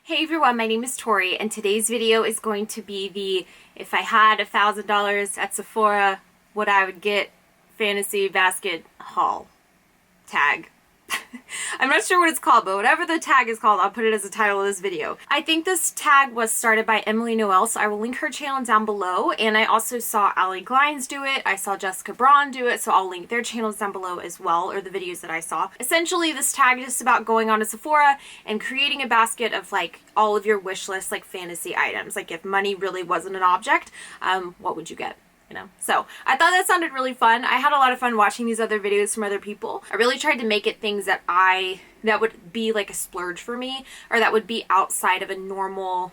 Hey everyone, my name is Tori, and today's video is going to be the if I had $1,000 at Sephora, what I would get fantasy basket haul tag. I'm not sure what it's called, but whatever the tag is called, I'll put it as the title of this video. I think this tag was started by Emily Noel, so I will link her channel down below, and I also saw Allie Glines do it. I saw Jessica Braun do it, so I'll link their channels down below as well, or the videos that I saw. Essentially, this tag is just about going on to Sephora and creating a basket of like all of your wish list, like fantasy items. Like if money really wasn't an object, what would you get? So I thought that sounded really fun. I had a lot of fun watching these other videos from other people. I really tried to make it things that would be like a splurge for me, or that would be outside of a normal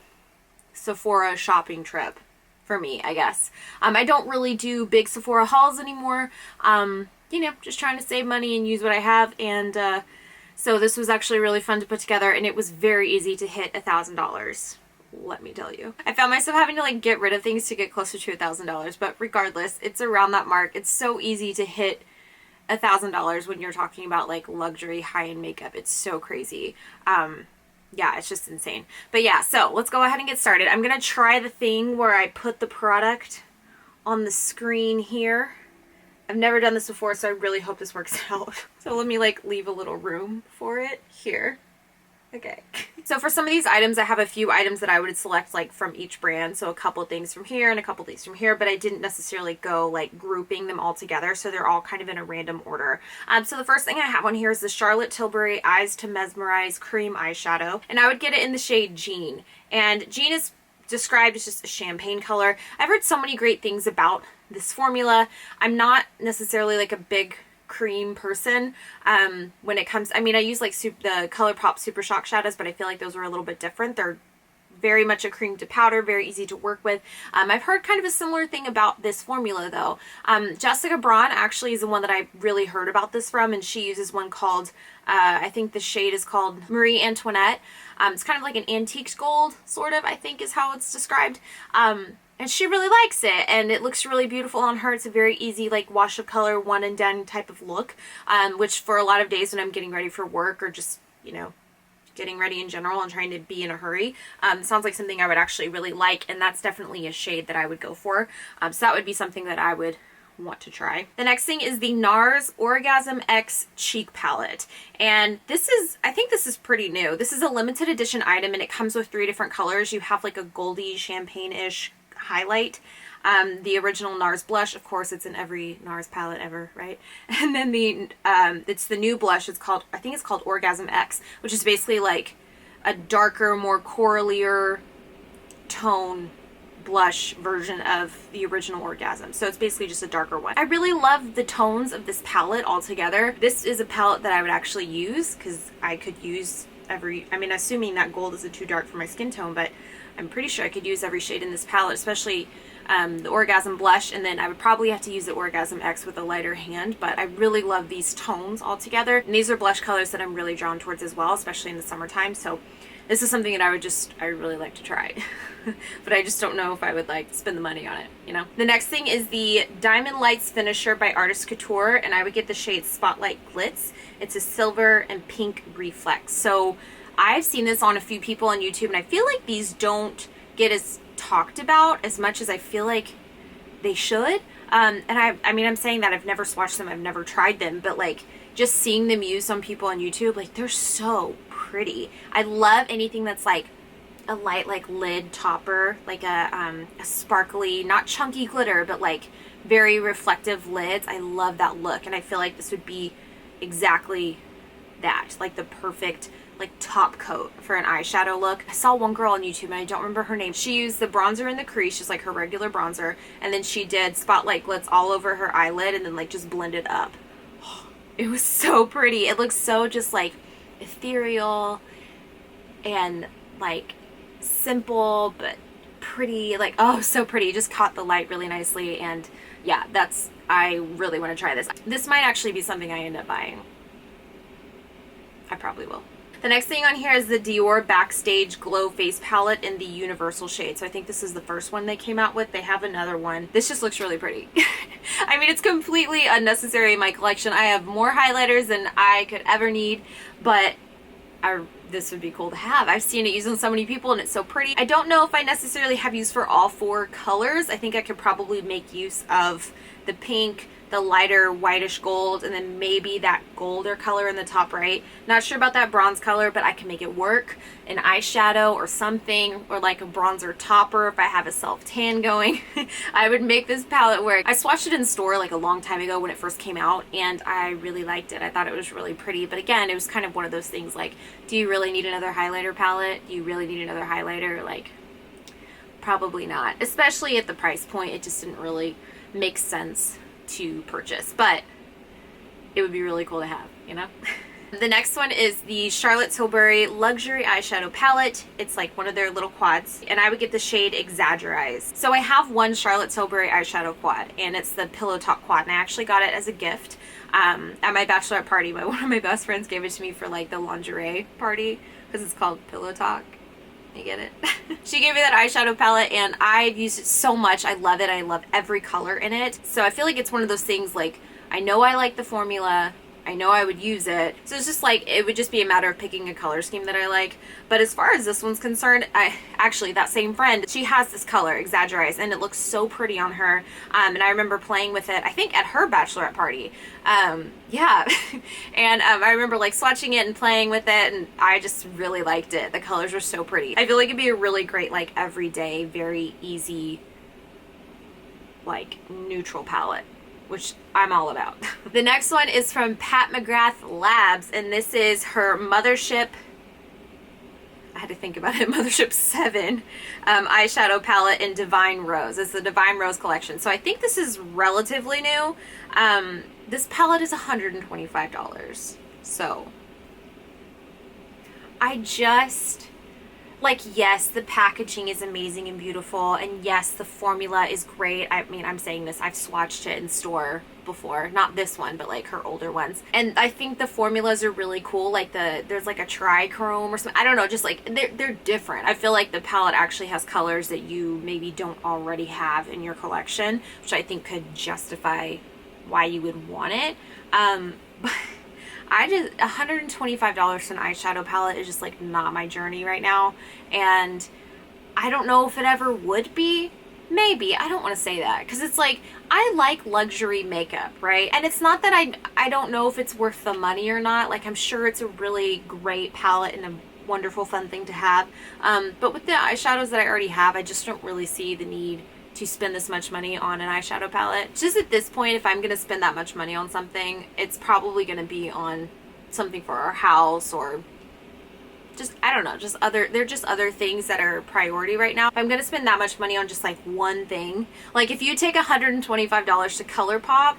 Sephora shopping trip for me, I guess. I don't really do big Sephora hauls anymore. Just trying to save money and use what I have, and so this was actually really fun to put together, and it was very easy to hit $1,000. Let me tell you. I found myself having to like get rid of things to get closer to $1,000, but regardless, it's around that mark. It's so easy to hit $1,000 when you're talking about like luxury high-end makeup. It's so crazy. Yeah, it's just insane. But yeah, so let's go ahead and get started. I'm gonna try the thing where I put the product on the screen here. I've never done this before, so I really hope this works out. So let me like leave a little room for it here. Okay. So for some of these items, I have a few items that I would select like from each brand. So a couple things from here and a couple things from here, but I didn't necessarily go like grouping them all together. So they're all kind of in a random order. So the first thing I have on here is the Charlotte Tilbury Eyes to Mesmerize Cream Eyeshadow. And I would get it in the shade Jean. And Jean is described as just a champagne color. I've heard so many great things about this formula. I'm not necessarily like a big cream person when it comes, I use like the ColourPop Super Shock shadows, but I feel like those are a little bit different. They're very much a cream to powder, very easy to work with. I've heard kind of a similar thing about this formula though. Jessica Braun actually is the one that I really heard about this from, and she uses one called, I think the shade is called Marie Antoinette. It's kind of like an antique gold, sort of, I think is how it's described. And she really likes it, and it looks really beautiful on her. It's a very easy, like, wash of color, one and done type of look, which for a lot of days when I'm getting ready for work or just, getting ready in general and trying to be in a hurry, sounds like something I would actually really like, and that's definitely a shade that I would go for. So that would be something that I would want to try. The next thing is the Nars Orgasm X Cheek Palette, and I think this is pretty new. This is a limited edition item, and it comes with 3 different colors. You have like a goldy champagne-ish highlight, the original Nars blush, of course it's in every Nars palette ever, right? And then it's the new blush. I think it's called Orgasm X, which is basically like a darker, more coralier tone blush version of the original Orgasm. So it's basically just a darker one. I really love the tones of this palette altogether. This is a palette that I would actually use because I could use assuming that gold isn't too dark for my skin tone, but I'm pretty sure I could use every shade in this palette, especially the Orgasm blush, and then I would probably have to use the Orgasm X with a lighter hand, but I really love these tones all together. And these are blush colors that I'm really drawn towards as well, especially in the summertime, so this is something that I really like to try. But I just don't know if I would like spend the money on it, The next thing is the Diamond Lights Finisher by Artist Couture, and I would get the shade Spotlight Glitz. It's a silver and pink reflex. So I've seen this on a few people on YouTube, and I feel like these don't get as talked about as much as I feel like they should. And I'm saying that I've never swatched them, I've never tried them, but like just seeing them used on people on YouTube, like they're so pretty. I love anything that's like a light like lid topper, like a sparkly, not chunky glitter, but like very reflective lids. I love that look, and I feel like this would be exactly that, like the perfect like top coat for an eyeshadow look. I saw one girl on YouTube, and I don't remember her name. She used the bronzer in the crease, just like her regular bronzer, and then she did Spotlight Glitz all over her eyelid and then like just blended up. It was so pretty. It looks so just like ethereal and like simple but pretty, like so pretty. It just caught the light really nicely, and yeah, I really want to try this. This might actually be something I end up buying. I probably will. The next thing on here is the Dior Backstage Glow Face Palette in the Universal shade. So I think this is the first one they came out with. They have another one. This just looks really pretty. It's completely unnecessary in my collection. I have more highlighters than I could ever need, but this would be cool to have. I've seen it used on so many people and it's so pretty. I don't know if I necessarily have use for all 4 colors. I think I could probably make use of the pink, the lighter whitish gold, and then maybe that golder color in the top right. Not sure about that bronze color, but I can make it work. An eyeshadow or something, or like a bronzer topper if I have a self-tan going. I would make this palette work. I swatched it in store like a long time ago when it first came out, and I really liked it. I thought it was really pretty, but again, it was kind of one of those things like, do you really need another highlighter palette? Do you really need another highlighter? Like, probably not. Especially at the price point, it just didn't really make sense to purchase, but it would be really cool to have, you know? The next one is the Charlotte Tilbury Luxury Eyeshadow Palette. It's like one of their little quads, and I would get the shade Exaggerize. So I have one Charlotte Tilbury eyeshadow quad, and it's the Pillow Talk quad, and I actually got it as a gift at my bachelorette party. One of my best friends gave it to me for like the lingerie party, because it's called Pillow Talk. You get it? She gave me that eyeshadow palette and I've used it so much. I love it. I love every color in it. So I feel like it's one of those things like, I know I like the formula. I know I would use it. So it's just like, it would just be a matter of picking a color scheme that I like. But as far as this one's concerned, actually that same friend, she has this color, Exaggerize, and it looks so pretty on her. And I remember playing with it, I think at her bachelorette party. Yeah. And I remember like swatching it and playing with it, and I just really liked it. The colors were so pretty. I feel like it'd be a really great, like everyday, very easy, like neutral palette, which I'm all about. The next one is from Pat McGrath Labs, and this is her Mothership, I had to think about it, Mothership 7 eyeshadow palette in Divine Rose. It's the Divine Rose collection. So I think this is relatively new. This palette is $125. So I just, like, yes, the packaging is amazing and beautiful, and yes, the formula is great. I mean, I'm saying this, I've swatched it in store before, not this one, but like her older ones, and I think the formulas are really cool. Like there's like a trichrome or something, I don't know, just like they're different. I feel like the palette actually has colors that you maybe don't already have in your collection, which I think could justify why you would want it. But I just, $125 for an eyeshadow palette is just like not my journey right now, and I don't know if it ever would be. Maybe. I don't want to say that, because it's like, I like luxury makeup, right? And it's not that I don't know if it's worth the money or not. Like, I'm sure it's a really great palette and a wonderful fun thing to have, but with the eyeshadows that I already have, I just don't really see the need to spend this much money on an eyeshadow palette. Just at this point, if I'm going to spend that much money on something, it's probably going to be on something for our house, or just, I don't know, just they're just other things that are priority right now. If I'm going to spend that much money on just like one thing, like if you take $125 to ColourPop,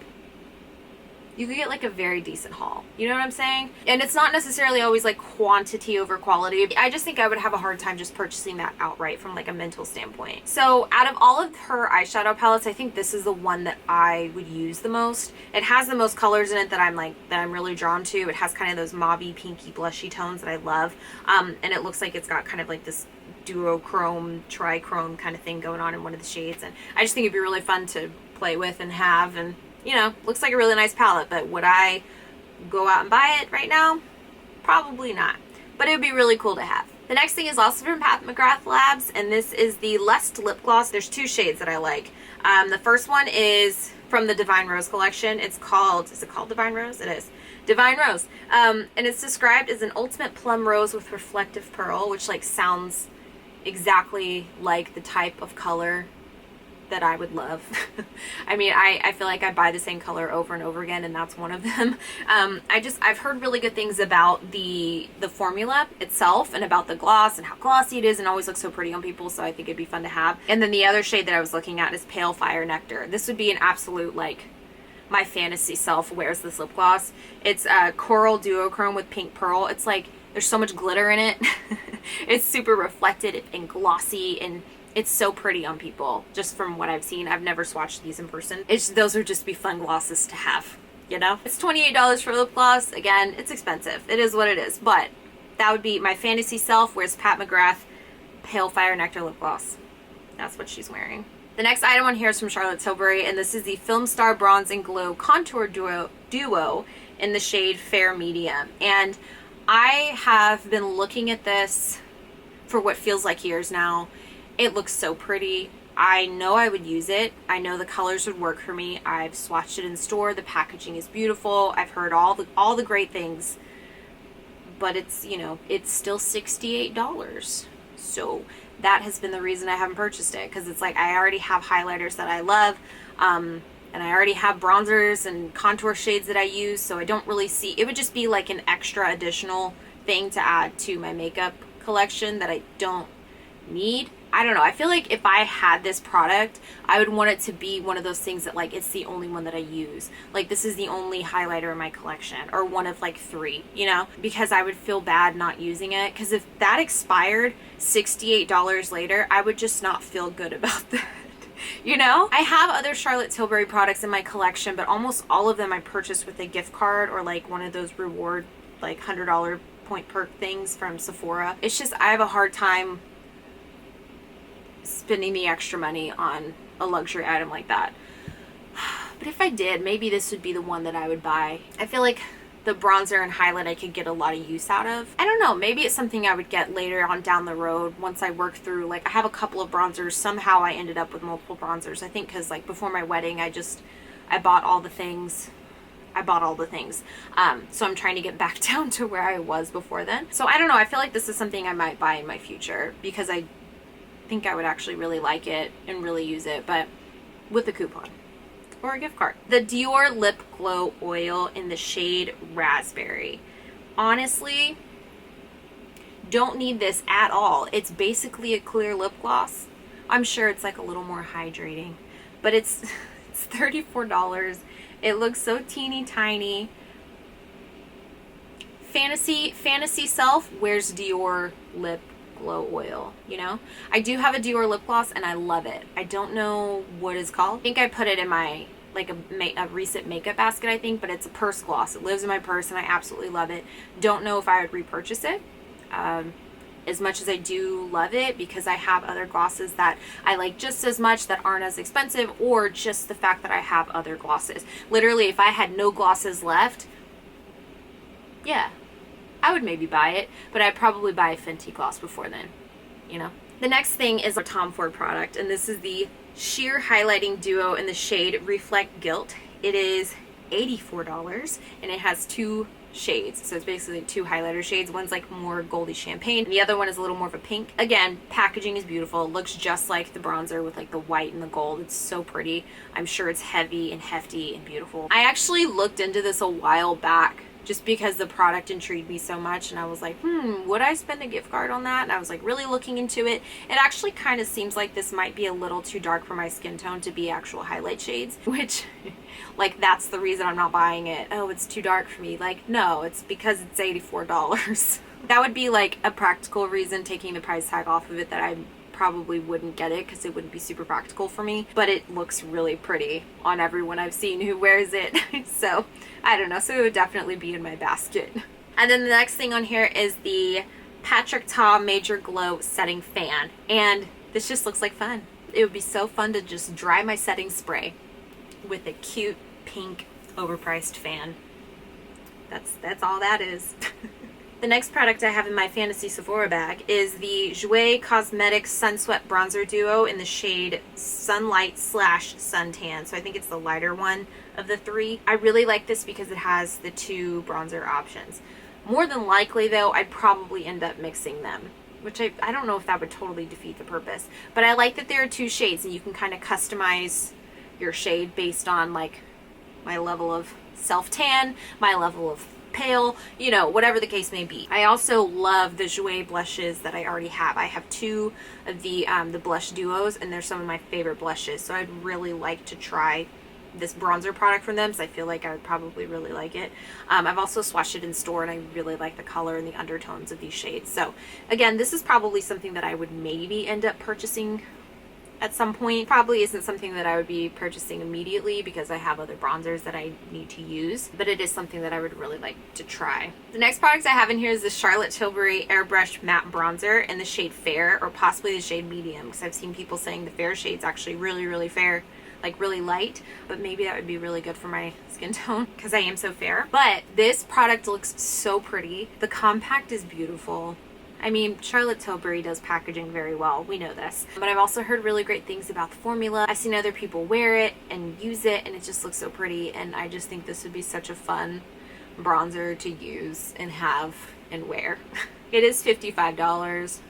you could get like a very decent haul. You know what I'm saying? And it's not necessarily always like quantity over quality. I just think I would have a hard time just purchasing that outright from like a mental standpoint. So out of all of her eyeshadow palettes, I think this is the one that I would use the most. It has the most colors in it that I'm really drawn to. It has kind of those mauvey, pinky, blushy tones that I love. And it looks like it's got kind of like this duochrome, trichrome kind of thing going on in one of the shades. And I just think it'd be really fun to play with and have, and you know, looks like a really nice palette, but would I go out and buy it right now? Probably not, but it would be really cool to have. The next thing is also from Pat McGrath Labs, and this is the Lust Lip Gloss. There's 2 shades that I like. The first one is from the Divine Rose collection. It's called, is it called Divine Rose? It is. Divine Rose. And it's described as an ultimate plum rose with reflective pearl, which like sounds exactly like the type of color that I would love. I mean, I feel like I buy the same color over and over again, and that's one of them. I've heard really good things about the formula itself, and about the gloss and how glossy it is, and always looks so pretty on people, so I think it'd be fun to have. And then the other shade that I was looking at is Pale Fire Nectar. This would be an absolute, like, my fantasy self wears this lip gloss. It's coral duochrome with pink pearl. It's like, there's so much glitter in it. It's super reflected and glossy, and it's so pretty on people, just from what I've seen. I've never swatched these in person. Those would just be fun glosses to have, you know? It's $28 for lip gloss. Again, it's expensive. It is what it is, but that would be my fantasy self wears Pat McGrath Pale Fire Nectar lip gloss. That's what she's wearing. The next item on here is from Charlotte Tilbury, and this is the Film Star Bronze and Glow Contour Duo in the shade Fair Medium. And I have been looking at this for what feels like years now. It looks so pretty. I know I would use it. I know the colors would work for me. I've swatched it in store. The packaging is beautiful. I've heard all the great things. But it's, you know, it's still $68. So that has been the reason I haven't purchased it, because it's like I already have highlighters that I love, and I already have bronzers and contour shades that I use, so I don't really see, it would just be like an extra additional thing to add to my makeup collection that I don't need. I don't know. I feel like if I had this product, I would want it to be one of those things that like it's the only one that I use. Like this is the only highlighter in my collection, or one of like 3, you know, because I would feel bad not using it. Because if that expired $68 later, I would just not feel good about that. You know, I have other Charlotte Tilbury products in my collection, but almost all of them I purchased with a gift card or like one of those reward like $100 point perk things from Sephora. It's just I have a hard time spending the extra money on a luxury item like that. But if I did, maybe this would be the one that I would buy. I feel like the bronzer and highlight I could get a lot of use out of. I don't know, maybe it's something I would get later on down the road once I work through, like I have a couple of bronzers. Somehow I ended up with multiple bronzers. I think because like before my wedding I bought all the things. So I'm trying to get back down to where I was before then. So I don't know, I feel like this is something I might buy in my future because I think I would actually really like it and really use it, but with a coupon or a gift card. The Dior Lip Glow Oil in the shade Raspberry. Honestly, don't need this at all. It's basically a clear lip gloss. I'm sure it's like a little more hydrating, but it's $34. It looks so teeny tiny. Fantasy self wears Dior Lip Glow Oil, you know. I do have a Dior lip gloss and I love it. I don't know what it's called. I think I put it in my like a recent makeup basket, I think, but it's a purse gloss. It lives in my purse and I absolutely love it. Don't know if I would repurchase it as much as I do love it, because I have other glosses that I like just as much that aren't as expensive, or just the fact that I have other glosses. Literally, if I had no glosses left, yeah, I would maybe buy it, but I'd probably buy a Fenty gloss before then, you know. The next thing is a Tom Ford product, and this is the Sheer Highlighting Duo in the shade Reflect Gilt. It is $84, and it has 2 shades, so it's basically 2 highlighter shades. One's like more goldy champagne, and the other one is a little more of a pink. Again, packaging is beautiful. It looks just like the bronzer with like the white and the gold. It's so pretty. I'm sure it's heavy and hefty and beautiful. I actually looked into this a while back just because the product intrigued me so much, and I was like, would I spend a gift card on that? And I was like really looking into it. It actually kind of seems like this might be a little too dark for my skin tone to be actual highlight shades, which like that's the reason I'm not buying it. Oh, it's too dark for me. Like, no, it's because it's $84. That would be like a practical reason, taking the price tag off of it, that I probably wouldn't get it because it wouldn't be super practical for me, but it looks really pretty on everyone I've seen who wears it. So I don't know, so it would definitely be in my basket. And then the next thing on here is the Patrick Ta Major Glow Setting Fan, and this just looks like fun. It would be so fun to just dry my setting spray with a cute pink overpriced fan. That's all that is. The next product I have in my Fantasy Sephora bag is the Jouer Cosmetics Sun Sweat Bronzer Duo in the shade Sunlight / Suntan. So I think it's the lighter one of the 3. I really like this because it has the 2 bronzer options. More than likely though, I'd probably end up mixing them, which I don't know if that would totally defeat the purpose. But I like that there are 2 shades and you can kind of customize your shade based on like my level of self-tan, my level of pale, you know, whatever the case may be. I also love the Jouer blushes that I already have. I have 2 of the blush duos, and they're some of my favorite blushes, so I'd really like to try this bronzer product from them, because I feel like I would probably really like it. I've also swatched it in store, and I really like the color and the undertones of these shades. So again, this is probably something that I would maybe end up purchasing at some point. Probably isn't something that I would be purchasing immediately because I have other bronzers that I need to use, but it is something that I would really like to try. The next product I have in here is the Charlotte Tilbury Airbrush Matte Bronzer in the shade Fair, or possibly the shade Medium, because I've seen people saying the fair shade's actually really, really fair. like really light, but maybe that would be really good for my skin tone because I am so fair. But this product looks so pretty. The compact is beautiful. I mean, Charlotte Tilbury does packaging very well. We know this. But I've also heard really great things about the formula. I've seen other people wear it and use it, and it just looks so pretty. And I just think this would be such a fun bronzer to use and have and wear. It is $55.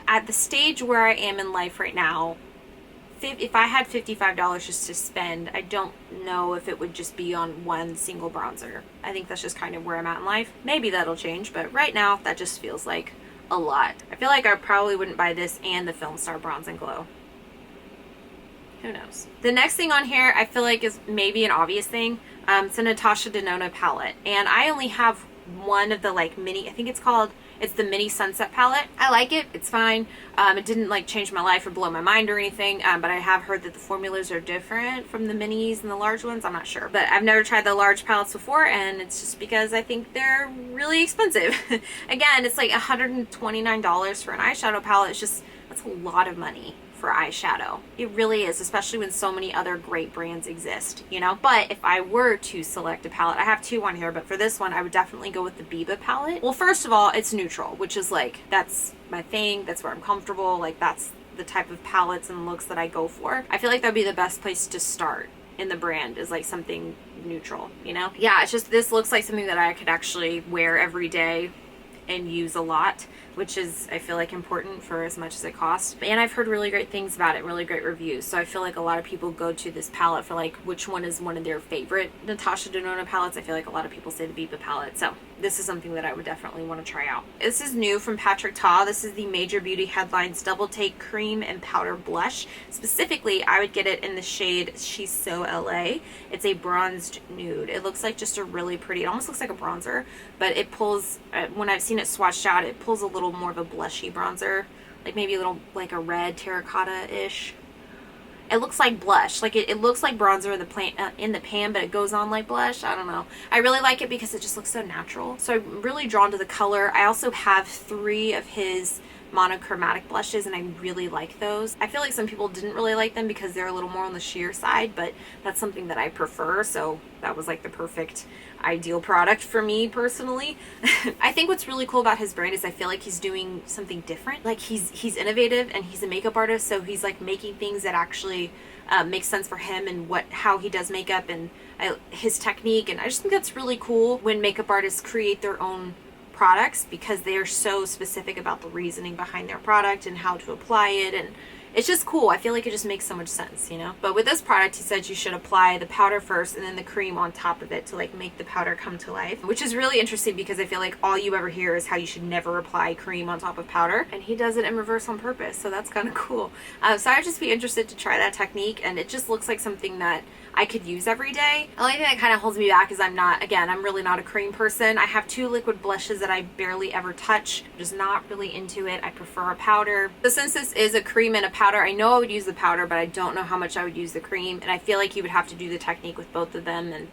At the stage where I am in life right now, if I had $55 just to spend, I don't know if it would just be on one single bronzer. I think that's just kind of where I'm at in life. Maybe that'll change, but right now that just feels like a lot. I feel like I probably wouldn't buy this and the Film Star Bronze and Glow. Who knows? The next thing on here I feel like is maybe an obvious thing. It's a Natasha Denona palette, and I only have one of the like mini, I think it's the mini Sunset palette. I like it. It's fine. It didn't like change my life or blow my mind or anything, but I have heard that the formulas are different from the minis and the large ones. I'm not sure, but I've never tried the large palettes before, and it's just because I think they're really expensive. Again, it's like $129 for an eyeshadow palette. It's just, that's a lot of money for eyeshadow. It really is, especially when so many other great brands exist, you know? But if I were to select a palette, I have two on here, but for this one, I would definitely go with the Biba palette. Well, first of all, it's neutral, which is like, that's my thing. That's where I'm comfortable. Like, that's the type of palettes and looks that I go for. I feel like that'd be the best place to start in the brand, is like something neutral, you know? Yeah, it's just, this looks like something that I could actually wear every day and use a lot, which is, I feel like, important for as much as it costs. And I've heard really great things about it, really great reviews. So I feel like a lot of people go to this palette for like which one is one of their favorite Natasha Denona palettes. I feel like a lot of people say the Biba palette. So this is something that I would definitely want to try out. This is new from Patrick Ta. This is the Major Beauty Headlines Double Take Cream and Powder Blush. Specifically, I would get it in the shade She's So LA. It's a bronzed nude. It looks like just a really pretty, it almost looks like a bronzer, but it pulls, when I've seen it swatched out, it pulls a little more of a blushy bronzer, like maybe a little like a red terracotta-ish. It looks like blush, like it looks like bronzer in the pan, but it goes on like blush. I don't know. I really like it because it just looks so natural. So I'm really drawn to the color. I also have 3 of his monochromatic blushes, and I really like those. I feel like some people didn't really like them because they're a little more on the sheer side, but that's something that I prefer, so that was like the perfect ideal product for me personally. I think what's really cool about his brand is I feel like he's doing something different. Like he's innovative, and he's a makeup artist, so he's like making things that actually make sense for him and how he does makeup and his technique. And I just think that's really cool when makeup artists create their own products, because they are so specific about the reasoning behind their product and how to apply it, and it's just cool. I feel like it just makes so much sense, you know? But with this product, he said you should apply the powder first and then the cream on top of it to like make the powder come to life, which is really interesting because I feel like all you ever hear is how you should never apply cream on top of powder, and he does it in reverse on purpose, so that's kind of cool. So I'd just be interested to try that technique, and it just looks like something that I could use every day. The only thing that kind of holds me back is I'm really not a cream person. I have 2 liquid blushes that I barely ever touch. I'm just not really into it. I prefer a powder. So since this is a cream and a powder, I know I would use the powder, but I don't know how much I would use the cream, and I feel like you would have to do the technique with both of them, and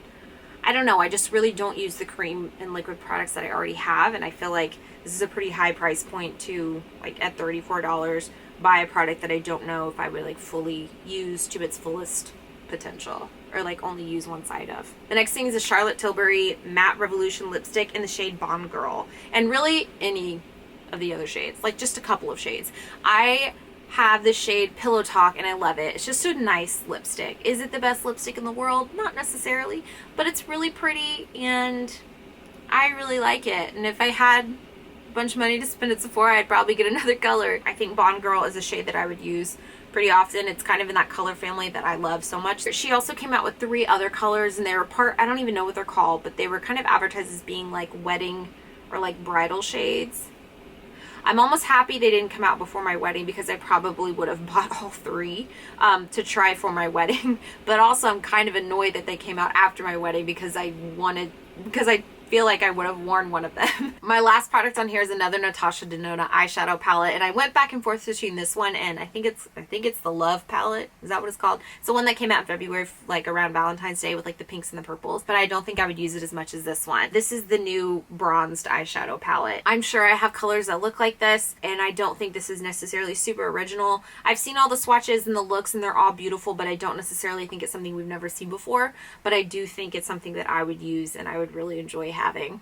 I don't know. I just really don't use the cream and liquid products that I already have, and I feel like this is a pretty high price point to, like, at $34, buy a product that I don't know if I would like fully use to its fullest potential, or like only use one side of. The next thing is a Charlotte Tilbury Matte Revolution lipstick in the shade Bond Girl, and really any of the other shades, like just a couple of shades. I have the shade Pillow Talk, and I love it. It's just a nice lipstick. Is it the best lipstick in the world? Not necessarily, but it's really pretty, and I really like it. And if I had a bunch of money to spend at Sephora, I'd probably get another color. I think Bond Girl is a shade that I would use pretty often. It's kind of in that color family that I love so much. She also came out with 3 other colors, and they were I don't even know what they're called, but they were kind of advertised as being like wedding or like bridal shades. I'm almost happy they didn't come out before my wedding, because I probably would have bought all 3 to try for my wedding. But also I'm kind of annoyed that they came out after my wedding, because I feel like I would have worn one of them. My last product on here is another Natasha Denona eyeshadow palette, and I went back and forth between this one and I think it's the Love palette. Is that what it's called? It's the one that came out in February, like around Valentine's Day, with like the pinks and the purples, but I don't think I would use it as much as this one. This is the new bronzed eyeshadow palette. I'm sure I have colors that look like this, and I don't think this is necessarily super original. I've seen all the swatches and the looks and they're all beautiful, but I don't necessarily think it's something we've never seen before, but I do think it's something that I would use and I would really enjoy having.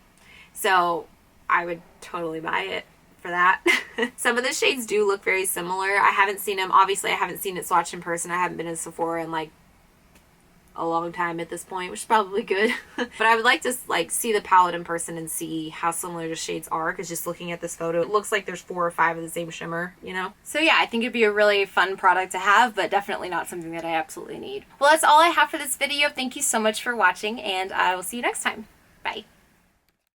So I would totally buy it for that. Some of the shades do look very similar. I haven't seen them. Obviously, I haven't seen it swatched in person. I haven't been in Sephora in like a long time at this point, which is probably good. But I would like to like see the palette in person and see how similar the shades are, because just looking at this photo, it looks like there's 4 or 5 of the same shimmer, you know? So yeah, I think it'd be a really fun product to have, but definitely not something that I absolutely need. Well, that's all I have for this video. Thank you so much for watching, and I will see you next time. Bye.